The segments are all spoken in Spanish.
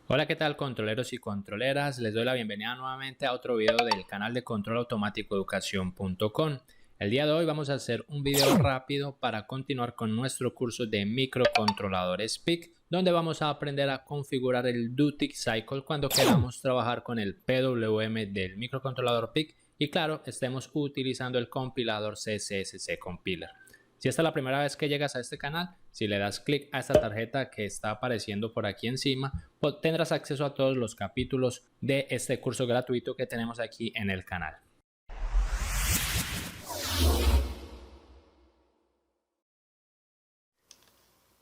Hola, ¿qué tal controleros y controleras? Les doy la bienvenida nuevamente a otro video del canal de control automático educación.com. El día de hoy vamos a hacer un video rápido para continuar con nuestro curso de microcontroladores PIC, donde vamos a aprender a configurar el duty cycle cuando queramos trabajar con el PWM del microcontrolador PIC y claro, estemos utilizando el compilador CSS Compiler. Si esta es la primera vez que llegas a este canal, si le das clic a esta tarjeta que está apareciendo por aquí encima, pues tendrás acceso a todos los capítulos de este curso gratuito que tenemos aquí en el canal.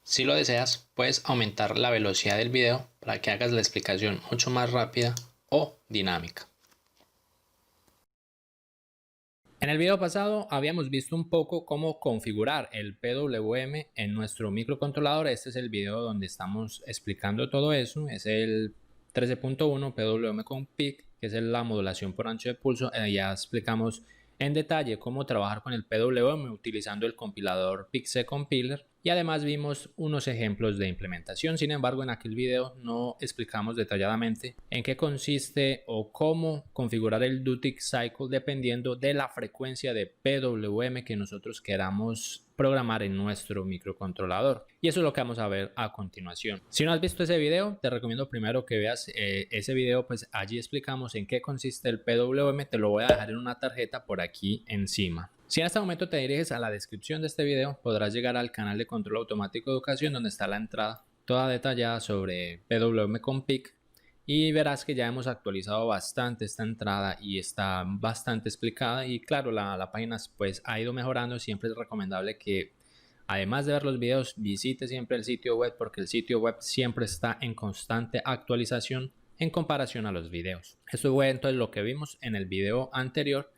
Si lo deseas, puedes aumentar la velocidad del video para que hagas la explicación mucho más rápida o dinámica. En el video pasado habíamos visto un poco cómo configurar el PWM en nuestro microcontrolador. Este es el video donde estamos explicando todo eso. Es el 13.1 PWM con PIC, que es la modulación por ancho de pulso. Ya explicamos en detalle cómo trabajar con el PWM utilizando el compilador PIC Compiler y además vimos unos ejemplos de implementación. Sin embargo, en aquel video no explicamos detalladamente en qué consiste o cómo configurar el duty cycle dependiendo de la frecuencia de PWM que nosotros queramos programar en nuestro microcontrolador, y eso es lo que vamos a ver a continuación. Si no has visto ese video, te recomiendo primero que veas ese video, pues allí explicamos en qué consiste el PWM. Te lo voy a dejar en una tarjeta por aquí encima. Si en este momento te diriges a la descripción de este video, podrás llegar al canal de control automático de educación, donde está la entrada toda detallada sobre PWM con PIC, y verás que ya hemos actualizado bastante esta entrada y está bastante explicada. Y claro, la página pues ha ido mejorando. Siempre es recomendable que, además de ver los videos, visite siempre el sitio web, porque el sitio web siempre está en constante actualización en comparación a los videos. Esto fue entonces lo que vimos en el video anterior.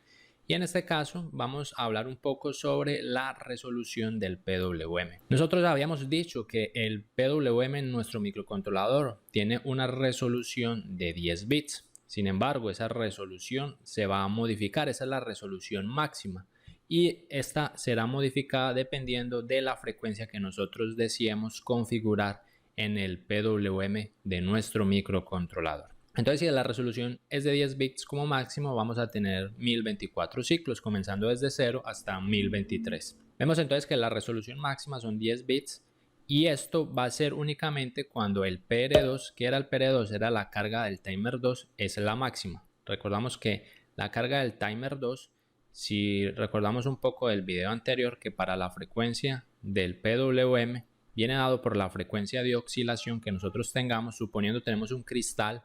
Y en este caso vamos a hablar un poco sobre la resolución del PWM. Nosotros habíamos dicho que el PWM en nuestro microcontrolador tiene una resolución de 10 bits. Sin embargo, esa resolución se va a modificar. Esa es la resolución máxima. Y esta será modificada dependiendo de la frecuencia que nosotros deseemos configurar en el PWM de nuestro microcontrolador. Entonces, si la resolución es de 10 bits como máximo, vamos a tener 1024 ciclos, comenzando desde 0 hasta 1023. Vemos entonces que la resolución máxima son 10 bits, y esto va a ser únicamente cuando el PR2, que era el PR2, era la carga del timer 2, es la máxima. Recordamos que la carga del timer 2, si recordamos un poco del video anterior, que para la frecuencia del PWM viene dado por la frecuencia de oscilación que nosotros tengamos, suponiendo tenemos un cristal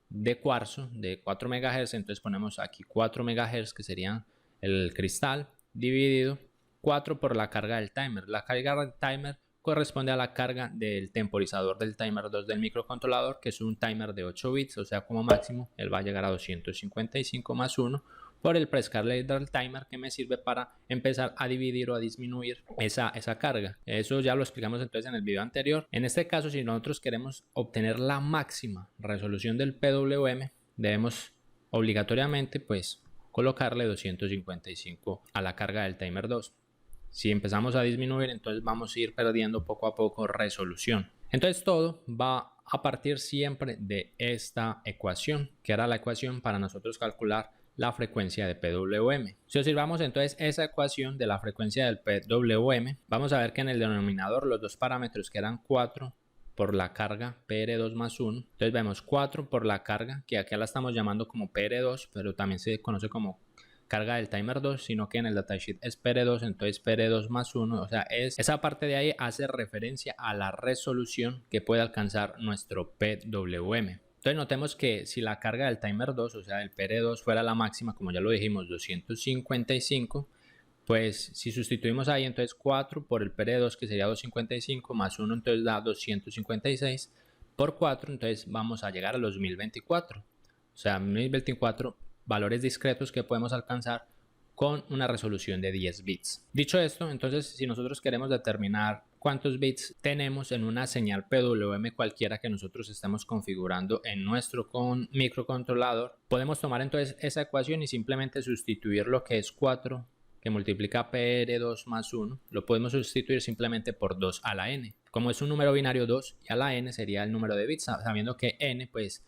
de cuarzo de 4 MHz, entonces ponemos aquí 4 MHz, que serían el cristal, dividido 4 por la carga del timer. La carga del timer corresponde a la carga del temporizador del timer 2 del microcontrolador, que es un timer de 8 bits, o sea, como máximo él va a llegar a 255 más 1 por el prescaler del timer, que me sirve para empezar a dividir o a disminuir esa carga. Eso ya lo explicamos entonces en el video anterior. En este caso, si nosotros queremos obtener la máxima resolución del PWM, debemos obligatoriamente pues colocarle 255 a la carga del timer 2. Si empezamos a disminuir, entonces vamos a ir perdiendo poco a poco resolución. Entonces todo va a partir siempre de esta ecuación, que era la ecuación para nosotros calcular la frecuencia de PWM. Si observamos entonces esa ecuación de la frecuencia del PWM, vamos a ver que en el denominador los dos parámetros, que eran 4 por la carga PR2 más 1, entonces vemos 4 por la carga, que aquí la estamos llamando como PR2, pero también se conoce como carga del timer 2, sino que en el datasheet es PR2, entonces PR2 más 1, o sea, esa parte de ahí hace referencia a la resolución que puede alcanzar nuestro PWM. Entonces notemos que si la carga del timer 2, o sea del PR2, fuera la máxima, como ya lo dijimos, 255, pues si sustituimos ahí, entonces 4 por el PR2, que sería 255, más 1, entonces da 256, por 4, entonces vamos a llegar a los 1024. O sea, 1024 valores discretos que podemos alcanzar con una resolución de 10 bits. Dicho esto, entonces si nosotros queremos determinar cuántos bits tenemos en una señal PWM cualquiera que nosotros estemos configurando en nuestro microcontrolador, podemos tomar entonces esa ecuación y simplemente sustituir lo que es 4 que multiplica PR2 más 1, lo podemos sustituir simplemente por 2 a la n. como es un número binario 2 y a la n sería el número de bits, sabiendo que n pues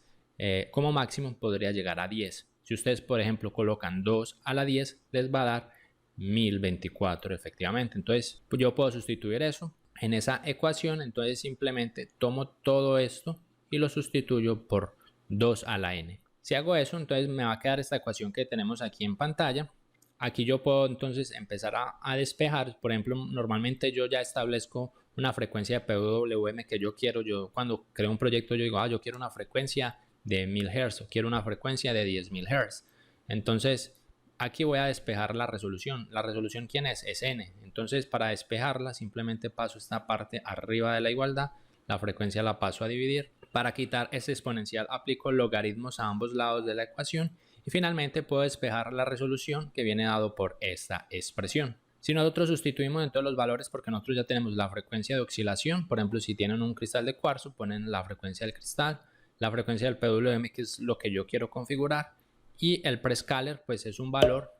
como máximo podría llegar a 10. Si ustedes por ejemplo colocan 2 a la 10 les va a dar 1024 efectivamente. Entonces pues yo puedo sustituir eso en esa ecuación. Entonces simplemente tomo todo esto y lo sustituyo por 2 a la n. Si hago eso, entonces me va a quedar esta ecuación que tenemos aquí en pantalla. Aquí yo puedo entonces empezar a despejar. Por ejemplo, normalmente yo ya establezco una frecuencia de PWM que yo quiero. Yo cuando creo un proyecto yo digo, yo quiero una frecuencia de 1000 Hz o quiero una frecuencia de 10.000 Hz. Entonces aquí voy a despejar la resolución. ¿La resolución quién es? Es n. Entonces para despejarla simplemente paso esta parte arriba de la igualdad. La frecuencia la paso a dividir. Para quitar ese exponencial aplico logaritmos a ambos lados de la ecuación. Y finalmente puedo despejar la resolución que viene dado por esta expresión. Si nosotros sustituimos en todos los valores, porque nosotros ya tenemos la frecuencia de oscilación, por ejemplo si tienen un cristal de cuarzo ponen la frecuencia del cristal, la frecuencia del PWM que es lo que yo quiero configurar, y el prescaler pues es un valor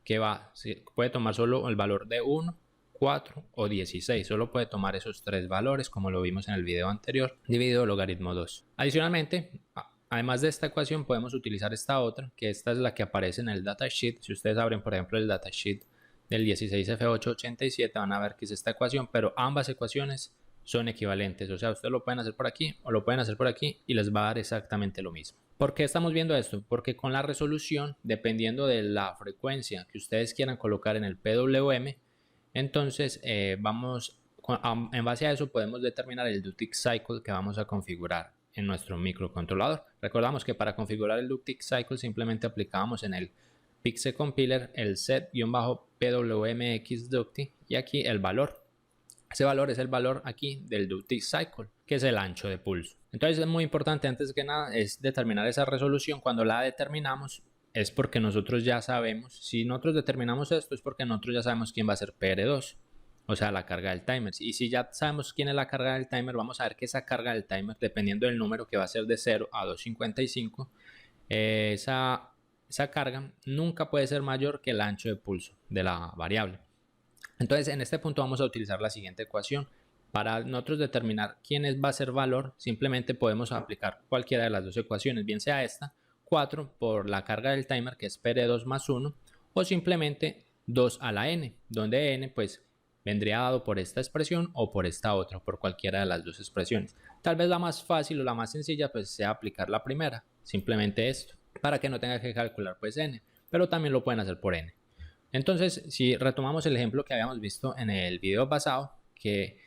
que puede tomar solo el valor de 1, 4 o 16, solo puede tomar esos tres valores como lo vimos en el video anterior, dividido logaritmo 2. Adicionalmente, además de esta ecuación podemos utilizar esta otra, que esta es la que aparece en el datasheet. Si ustedes abren por ejemplo el datasheet del 16F887 van a ver que es esta ecuación, pero ambas ecuaciones son equivalentes, o sea ustedes lo pueden hacer por aquí o lo pueden hacer por aquí y les va a dar exactamente lo mismo. ¿Por qué estamos viendo esto? Porque con la resolución, dependiendo de la frecuencia que ustedes quieran colocar en el PWM, entonces en base a eso podemos determinar el ducting cycle que vamos a configurar en nuestro microcontrolador. Recordamos que para configurar el ducting cycle simplemente aplicábamos en el Pixel Compiler el set-pwmxducting y aquí el valor. Ese valor es el valor aquí del ducting cycle, que es el ancho de pulso. Entonces es muy importante antes que nada es determinar esa resolución. Cuando la determinamos es porque nosotros ya sabemos, si nosotros determinamos esto es porque nosotros ya sabemos quién va a ser PR2, o sea la carga del timer. Y si ya sabemos quién es la carga del timer, vamos a ver que esa carga del timer, dependiendo del número que va a ser de 0 a 255, esa carga nunca puede ser mayor que el ancho de pulso de la variable. Entonces en este punto vamos a utilizar la siguiente ecuación. Para nosotros determinar quién va a ser valor, simplemente podemos aplicar cualquiera de las dos ecuaciones, bien sea esta, 4 por la carga del timer que es PR2 más 1, o simplemente 2 a la n, donde n pues vendría dado por esta expresión o por esta otra, por cualquiera de las dos expresiones. Tal vez la más fácil o la más sencilla pues sea aplicar la primera, simplemente esto, para que no tenga que calcular pues n, pero también lo pueden hacer por n. Entonces, si retomamos el ejemplo que habíamos visto en el video pasado, que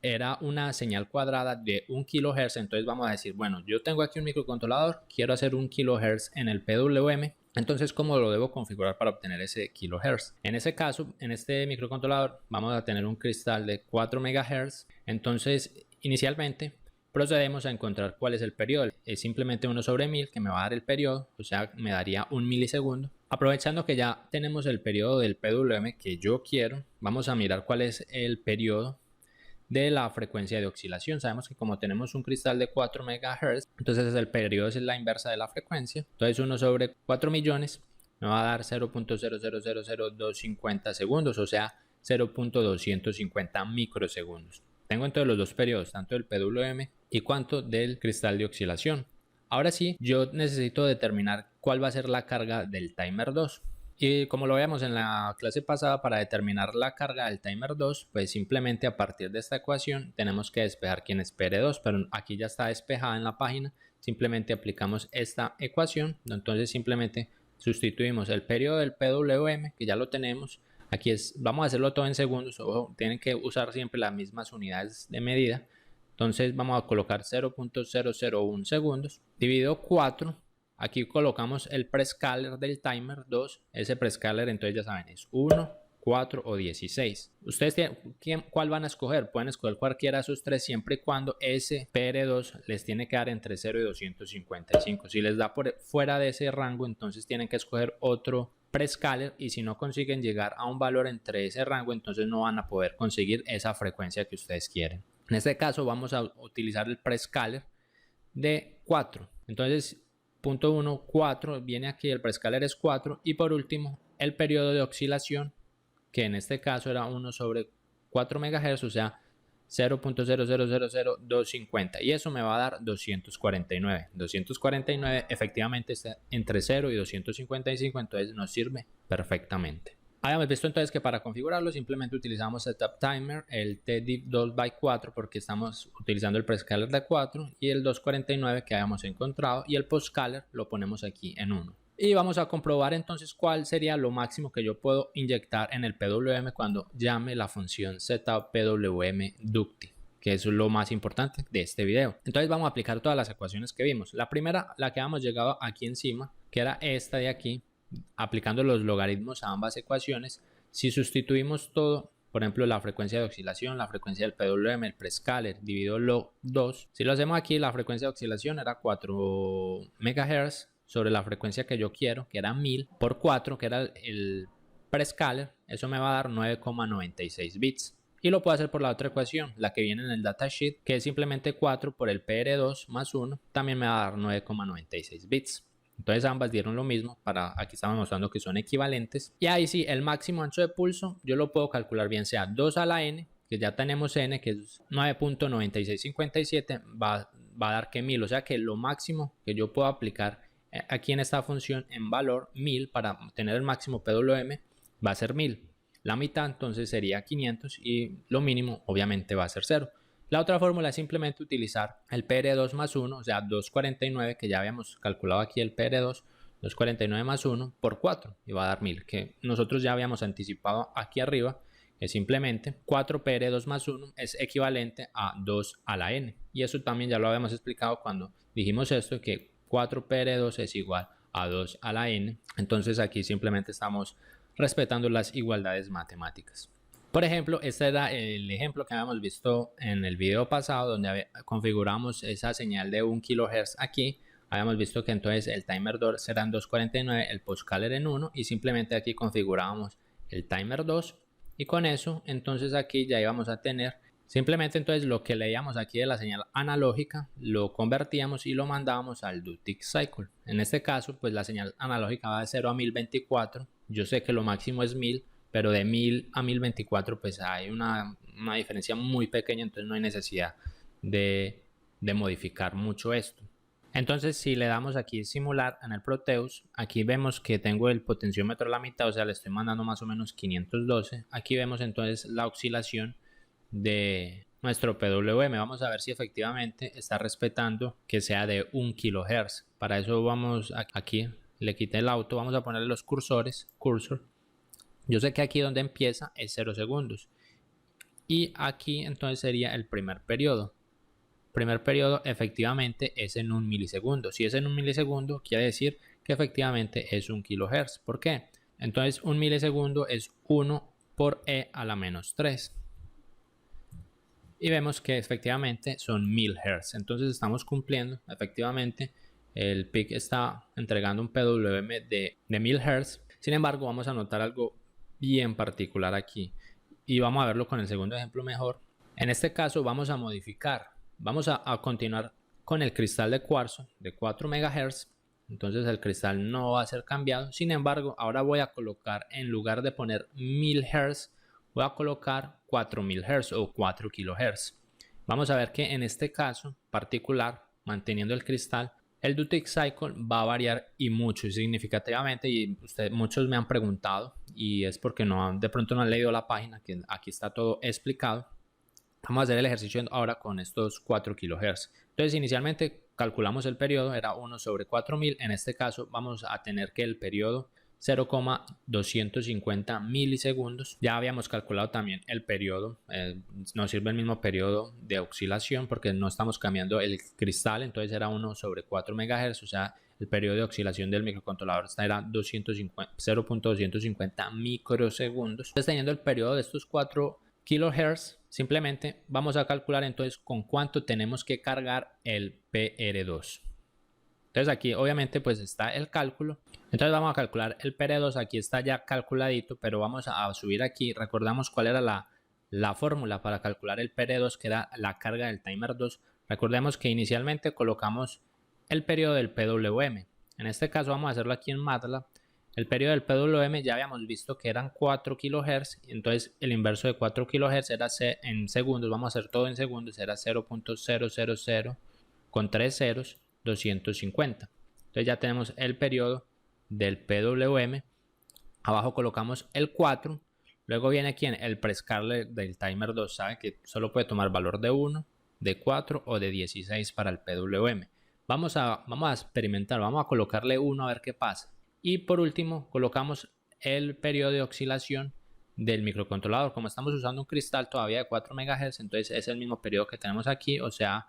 era una señal cuadrada de 1 kHz, entonces vamos a decir, bueno, yo tengo aquí un microcontrolador, quiero hacer 1 kHz en el PWM, entonces ¿cómo lo debo configurar para obtener ese kHz? En ese caso, en este microcontrolador vamos a tener un cristal de 4 MHz, entonces inicialmente procedemos a encontrar cuál es el periodo. Es simplemente 1 sobre 1000 que me va a dar el periodo, o sea, me daría 1 milisegundo. Aprovechando que ya tenemos el periodo del PWM que yo quiero, vamos a mirar cuál es el periodo de la frecuencia de oscilación. Sabemos que como tenemos un cristal de 4 MHz, entonces el periodo es la inversa de la frecuencia. Entonces 1 sobre 4 millones me va a dar 0.0000250 segundos, o sea 0.250 microsegundos. Tengo entonces los dos periodos, tanto del PWM y cuanto del cristal de oscilación. Ahora sí, yo necesito determinar cuál va a ser la carga del timer 2. Y como lo veíamos en la clase pasada, para determinar la carga del timer 2, pues simplemente a partir de esta ecuación tenemos que despejar quién es PR2, pero aquí ya está despejada en la página. Simplemente aplicamos esta ecuación, entonces simplemente sustituimos el periodo del PWM, que ya lo tenemos. Aquí vamos a hacerlo todo en segundos, ojo, tienen que usar siempre las mismas unidades de medida. Entonces vamos a colocar 0.001 segundos, dividido 4. Aquí colocamos el prescaler del timer 2. Ese prescaler entonces ya saben es 1, 4 o 16. Ustedes ¿cuál van a escoger? Pueden escoger cualquiera de esos tres siempre y cuando ese PR2 les tiene que dar entre 0 y 255. Si les da por fuera de ese rango, entonces tienen que escoger otro prescaler, y si no consiguen llegar a un valor entre ese rango, entonces no van a poder conseguir esa frecuencia que ustedes quieren. En este caso vamos a utilizar el prescaler de 4. Entonces punto 1, 4, viene aquí, el prescaler es 4, y por último el periodo de oscilación, que en este caso era 1 sobre 4 MHz, o sea 0.0000250 y eso me va a dar 249. 249 efectivamente está entre 0 y 255, entonces nos sirve perfectamente. Habíamos visto entonces que para configurarlo simplemente utilizamos Setup Timer, el TDIV 2x4 porque estamos utilizando el prescaler de 4 y el 249 que habíamos encontrado, y el postcaler lo ponemos aquí en 1. Y vamos a comprobar entonces cuál sería lo máximo que yo puedo inyectar en el PWM cuando llame la función setup PWM Ducti, que es lo más importante de este video. Entonces vamos a aplicar todas las ecuaciones que vimos. La primera, la que habíamos llegado aquí encima, que era esta de aquí, aplicando los logaritmos a ambas ecuaciones. Si sustituimos todo, por ejemplo la frecuencia de oscilación, la frecuencia del PWM, el prescaler dividido log2, si lo hacemos aquí, la frecuencia de oscilación era 4 MHz sobre la frecuencia que yo quiero, que era 1000, por 4, que era el prescaler, eso me va a dar 9,96 bits. Y lo puedo hacer por la otra ecuación, la que viene en el datasheet, que es simplemente 4 por el PR2 más 1, también me va a dar 9,96 bits. Entonces ambas dieron lo mismo, aquí estamos mostrando que son equivalentes. Y ahí sí, el máximo ancho de pulso yo lo puedo calcular bien sea 2 a la n, que ya tenemos n, que es 9.9657, va a dar que 1000, o sea que lo máximo que yo puedo aplicar aquí en esta función en valor 1000 para tener el máximo PWM va a ser 1000. La mitad entonces sería 500 y lo mínimo obviamente va a ser 0. La otra fórmula es simplemente utilizar el PR2 más 1, o sea 249, que ya habíamos calculado aquí el PR2, 249 más 1 por 4 y va a dar 1000, que nosotros ya habíamos anticipado aquí arriba, que simplemente 4 PR2 más 1 es equivalente a 2 a la n. Y eso también ya lo habíamos explicado cuando dijimos esto, que 4 PR2 es igual a 2 a la n. Entonces aquí simplemente estamos respetando las igualdades matemáticas. Por ejemplo, este era el ejemplo que habíamos visto en el video pasado, donde configuramos esa señal de 1 kHz aquí. Habíamos visto que entonces el timer 2 será en 249, el postcaler en 1, y simplemente aquí configurábamos el timer 2, y con eso entonces aquí ya íbamos a tener simplemente entonces lo que leíamos aquí de la señal analógica, lo convertíamos y lo mandábamos al duty cycle. En este caso pues la señal analógica va de 0 a 1024, yo sé que lo máximo es 1000, pero de 1000 a 1024 pues hay una diferencia muy pequeña, entonces no hay necesidad de modificar mucho esto. Entonces si le damos aquí simular en el Proteus, aquí vemos que tengo el potenciómetro a la mitad, o sea le estoy mandando más o menos 512. Aquí vemos entonces la oscilación de nuestro PWM. Vamos a ver si efectivamente está respetando que sea de 1 kHz. Para eso vamos aquí, le quité el auto, vamos a ponerle los cursor. Yo sé que aquí donde empieza es 0 segundos y aquí entonces sería el primer periodo. Primer periodo efectivamente es en 1 milisegundo. Si es en 1 milisegundo quiere decir que efectivamente es 1 kHz. ¿Por qué? Entonces 1 milisegundo es 1 por e a la menos 3. Y vemos que efectivamente son 1000 Hz. Entonces estamos cumpliendo, efectivamente, el PIC está entregando un PWM de 1000 Hz. Sin embargo, vamos a notar algo bien particular aquí. Y vamos a verlo con el segundo ejemplo mejor. En este caso vamos a modificar. Vamos a continuar con el cristal de cuarzo de 4 MHz. Entonces el cristal no va a ser cambiado. Sin embargo, ahora voy a colocar, en lugar de poner 1000 Hz, voy a colocar 4000 Hz o 4 kHz. Vamos a ver que en este caso particular, manteniendo el cristal, el duty cycle va a variar y mucho y significativamente, y muchos me han preguntado y es porque de pronto no han leído la página, que aquí está todo explicado. Vamos a hacer el ejercicio ahora con estos 4 kHz. Entonces inicialmente calculamos el periodo, era 1 sobre 4000. En este caso vamos a tener que el periodo 0,250 milisegundos. Ya habíamos calculado también el periodo, nos sirve el mismo periodo de oscilación porque no estamos cambiando el cristal, entonces era 1 sobre 4 MHz, o sea el periodo de oscilación del microcontrolador era 0.250 microsegundos. Entonces teniendo el periodo de estos 4 kHz, simplemente vamos a calcular entonces con cuánto tenemos que cargar el PR2. Entonces aquí obviamente pues está el cálculo. Entonces vamos a calcular el PR2, aquí está ya calculadito, pero vamos a subir aquí. Recordamos cuál era la fórmula para calcular el PR2, que era la carga del timer 2. Recordemos que inicialmente colocamos el periodo del PWM. En este caso vamos a hacerlo aquí en MATLAB. El periodo del PWM ya habíamos visto que eran 4 kHz, entonces el inverso de 4 kHz era en segundos, vamos a hacer todo en segundos, era 0.000 con 3 ceros, 250. Entonces ya tenemos el periodo del PWM. Abajo colocamos el 4. Luego viene aquí el prescaler del timer 2, sabe que solo puede tomar valor de 1, de 4 o de 16 para el PWM. Vamos a experimentar, vamos a colocarle 1 a ver qué pasa. Y por último colocamos el periodo de oscilación del microcontrolador. Como estamos usando un cristal todavía de 4 MHz, entonces es el mismo periodo que tenemos aquí, o sea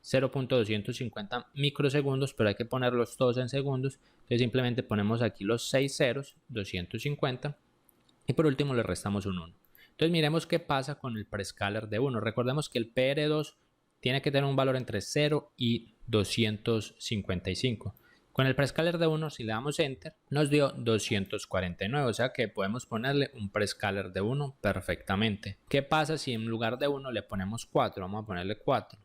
0.250 microsegundos, pero hay que ponerlos todos en segundos. Entonces simplemente ponemos aquí los 6 ceros, 250, y por último le restamos un 1. Entonces miremos qué pasa con el prescaler de 1. Recordemos que el PR2 tiene que tener un valor entre 0 y 255. Con el prescaler de 1, si le damos Enter, nos dio 249, o sea que podemos ponerle un prescaler de 1 perfectamente. ¿Qué pasa si en lugar de 1 le ponemos 4? Vamos a ponerle 4.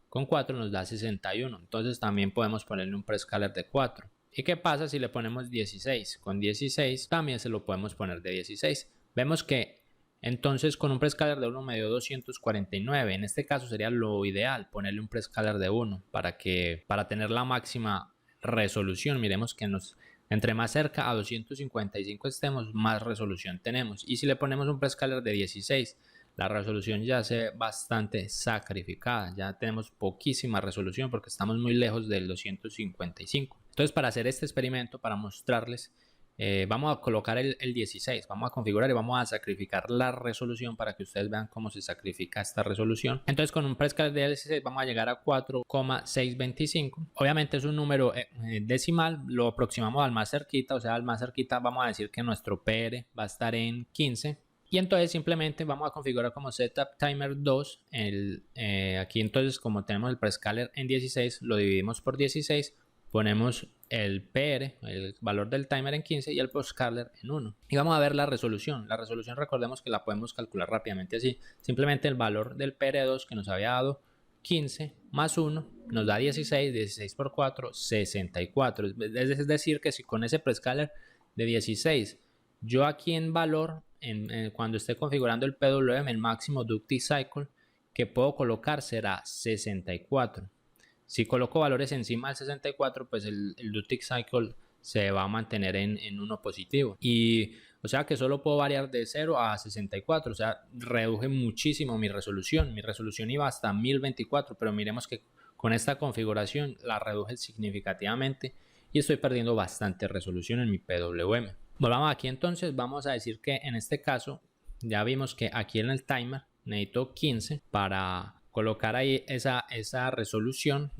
Con 4 nos da 61, entonces también podemos ponerle un prescaler de 4. ¿Y qué pasa si le ponemos 16? Con 16 también se lo podemos poner de 16. Vemos que entonces con un prescaler de 1 me dio 249. En este caso sería lo ideal ponerle un prescaler de 1 para tener la máxima resolución. Miremos que entre más cerca a 255 estemos, más resolución tenemos. Y si le ponemos un prescaler de 16, la resolución ya se ve bastante sacrificada. Ya tenemos poquísima resolución porque estamos muy lejos del 255. Entonces, para hacer este experimento, para mostrarles, vamos a colocar el 16, vamos a configurar y vamos a sacrificar la resolución para que ustedes vean cómo se sacrifica esta resolución. Entonces con un prescaler de 16 vamos a llegar a 4,625. Obviamente es un número decimal, lo aproximamos al más cerquita, o sea al más cerquita vamos a decir que nuestro PR va a estar en 15. Y entonces simplemente vamos a configurar como setup timer 2. Aquí entonces como tenemos el prescaler en 16, lo dividimos por 16. Ponemos el PR, el valor del timer en 15 y el prescaler en 1. Y vamos a ver la resolución. La resolución recordemos que la podemos calcular rápidamente así. Simplemente el valor del PR2 que nos había dado 15 más 1 nos da 16, 16 por 4, 64. Es decir que si con ese prescaler de 16, yo aquí en valor, cuando esté configurando el PWM, el máximo ducting cycle que puedo colocar será 64. Si coloco valores encima del 64, pues el ducting cycle se va a mantener en 1 positivo. Y o sea que solo puedo variar de 0 a 64. O sea, reduje muchísimo mi resolución. Mi resolución iba hasta 1024, pero miremos que con esta configuración la reduje significativamente y estoy perdiendo bastante resolución en mi PWM. Volvamos aquí entonces, vamos a decir que en este caso ya vimos que aquí en el timer necesito 15 para colocar ahí esa resolución,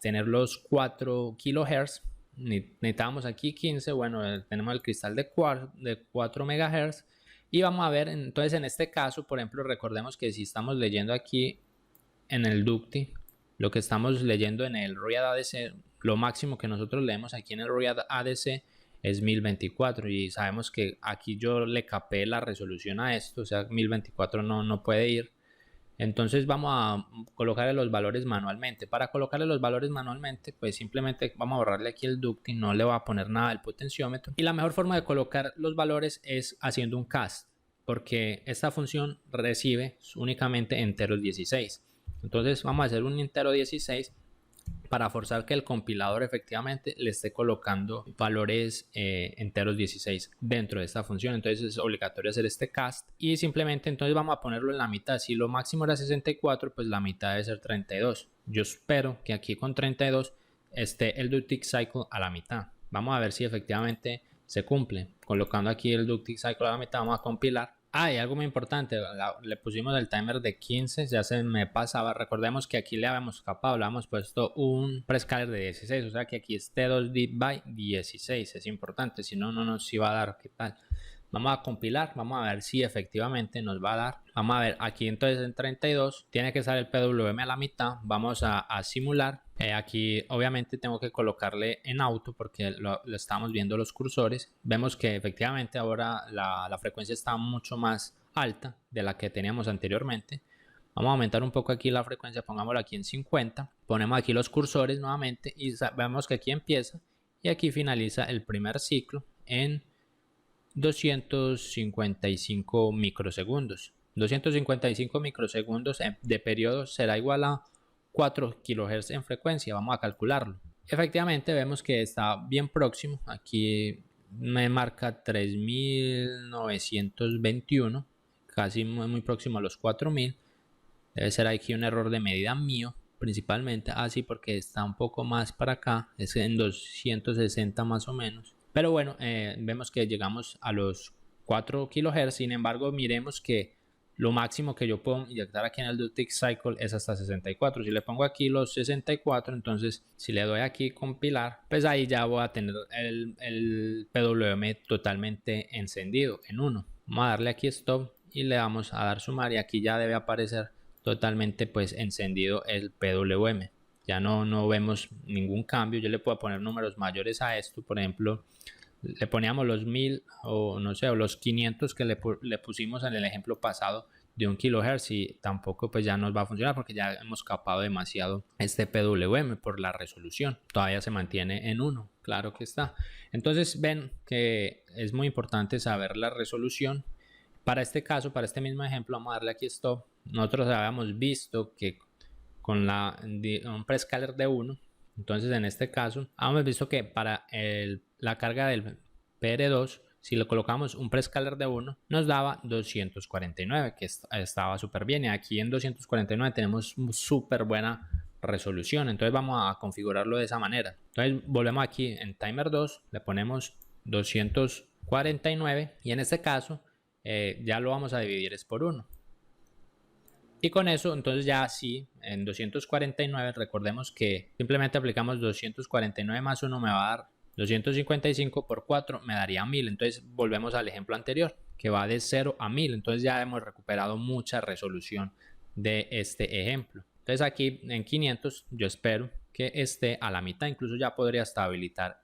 tener los 4 kHz. Necesitamos aquí 15, bueno, tenemos el cristal de 4 MHz. Y vamos a ver, entonces en este caso, por ejemplo, recordemos que si estamos leyendo aquí en el ducting, lo que estamos leyendo en el Riyadh ADC, lo máximo que nosotros leemos aquí en el Riyadh ADC es 1024 y sabemos que aquí yo le capé la resolución a esto, o sea 1024 no puede ir. Entonces vamos a colocarle los valores manualmente. Para colocarle los valores manualmente, pues simplemente vamos a borrarle aquí el ducting, no le voy a poner nada del potenciómetro. Y la mejor forma de colocar los valores es haciendo un cast, porque esta función recibe únicamente enteros 16. Entonces vamos a hacer un entero 16 para forzar que el compilador efectivamente le esté colocando valores enteros 16 dentro de esta función. Entonces es obligatorio hacer este cast y simplemente entonces vamos a ponerlo en la mitad. Si lo máximo era 64, pues la mitad debe ser 32. Yo espero que aquí con 32 esté el ducting cycle a la mitad. Vamos a ver si efectivamente se cumple. Colocando aquí el ducting cycle a la mitad, vamos a compilar. Y algo muy importante, le pusimos el timer de 15, ya se me pasaba. Recordemos que aquí le habíamos capado, le habíamos puesto un prescaler de 16, o sea que aquí esté 2 div by 16, es importante, si no, no nos iba a dar. ¿Qué tal? Vamos a compilar, vamos a ver si efectivamente nos va a dar. Vamos a ver, aquí entonces en 32 tiene que estar el PWM a la mitad. Vamos a simular. Aquí obviamente tengo que colocarle en auto porque lo estamos viendo los cursores. Vemos que efectivamente ahora la frecuencia está mucho más alta de la que teníamos anteriormente. Vamos a aumentar un poco aquí la frecuencia, pongámoslo aquí en 50. Ponemos aquí los cursores nuevamente y vemos que aquí empieza y aquí finaliza el primer ciclo. en 255 microsegundos. 255 microsegundos de periodo será igual a 4 kHz en frecuencia. Vamos a calcularlo. Efectivamente vemos que está bien próximo. Aquí me marca 3921, casi muy próximo a los 4000. Debe ser aquí un error de medida mío, principalmente así porque está un poco más para acá, es en 260 más o menos. Pero bueno, vemos que llegamos a los 4 kHz. Sin embargo, miremos que lo máximo que yo puedo inyectar aquí en el Ductic Cycle es hasta 64. Si le pongo aquí los 64, entonces si le doy aquí compilar, pues ahí ya voy a tener el PWM totalmente encendido en 1. Vamos a darle aquí stop y le vamos a dar sumar, y aquí ya debe aparecer totalmente pues encendido el PWM. Ya no vemos ningún cambio. Yo le puedo poner números mayores a esto. Por ejemplo, le poníamos los 1000 o no sé, o los 500 que le pusimos en el ejemplo pasado de 1 kHz, y tampoco pues ya nos va a funcionar porque ya hemos capado demasiado este PWM por la resolución. Todavía se mantiene en 1, claro que está. Entonces ven que es muy importante saber la resolución. Para este caso, para este mismo ejemplo, vamos a darle aquí stop. Nosotros habíamos visto que con un prescaler de 1, entonces en este caso hemos visto que para la carga del PR2, si le colocamos un prescaler de 1, nos daba 249, que estaba súper bien. Y aquí en 249 tenemos súper buena resolución. Entonces vamos a configurarlo de esa manera. Entonces volvemos aquí en timer 2, le ponemos 249 y en este caso ya lo vamos a dividir es por 1. Y con eso, entonces ya así, en 249, recordemos que simplemente aplicamos 249 más 1 me va a dar 255 por 4 me daría 1000. Entonces volvemos al ejemplo anterior, que va de 0 a 1000. Entonces ya hemos recuperado mucha resolución de este ejemplo. Entonces aquí en 500 yo espero que esté a la mitad. Incluso ya podría habilitar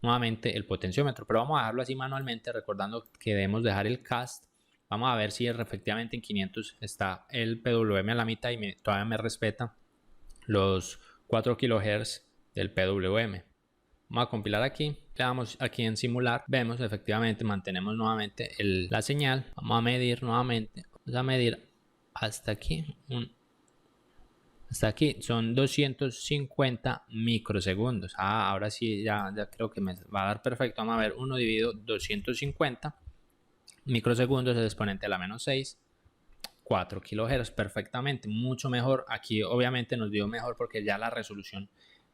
nuevamente el potenciómetro. Pero vamos a dejarlo así manualmente, recordando que debemos dejar el cast. Vamos a ver si efectivamente en 500 está el PWM a la mitad y todavía me respeta los 4 kHz del PWM. Vamos a compilar aquí, le damos aquí en simular, vemos efectivamente mantenemos nuevamente la señal. Vamos a medir nuevamente, vamos a medir hasta aquí, hasta aquí son 250 microsegundos. Ahora sí ya creo que me va a dar perfecto. Vamos a ver 1 dividido 250 microsegundos, el exponente a la menos 6, 4 kHz, perfectamente, mucho mejor. Aquí obviamente nos dio mejor porque ya la resolución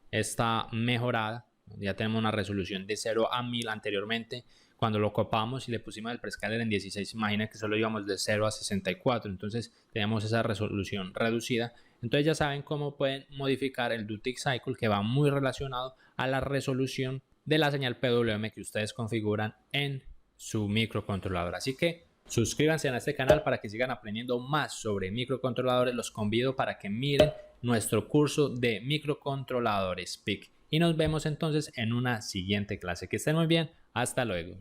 está mejorada. Ya tenemos una resolución de 0 a 1000. Anteriormente, cuando lo copamos y le pusimos el prescaler en 16, imagina que solo íbamos de 0 a 64, entonces tenemos esa resolución reducida. Entonces ya saben cómo pueden modificar el Ductic Cycle, que va muy relacionado a la resolución de la señal PWM que ustedes configuran en su microcontrolador. Así que suscríbanse a este canal para que sigan aprendiendo más sobre microcontroladores. Los convido para que miren nuestro curso de microcontroladores PIC. Y nos vemos entonces en una siguiente clase. Que estén muy bien. Hasta luego.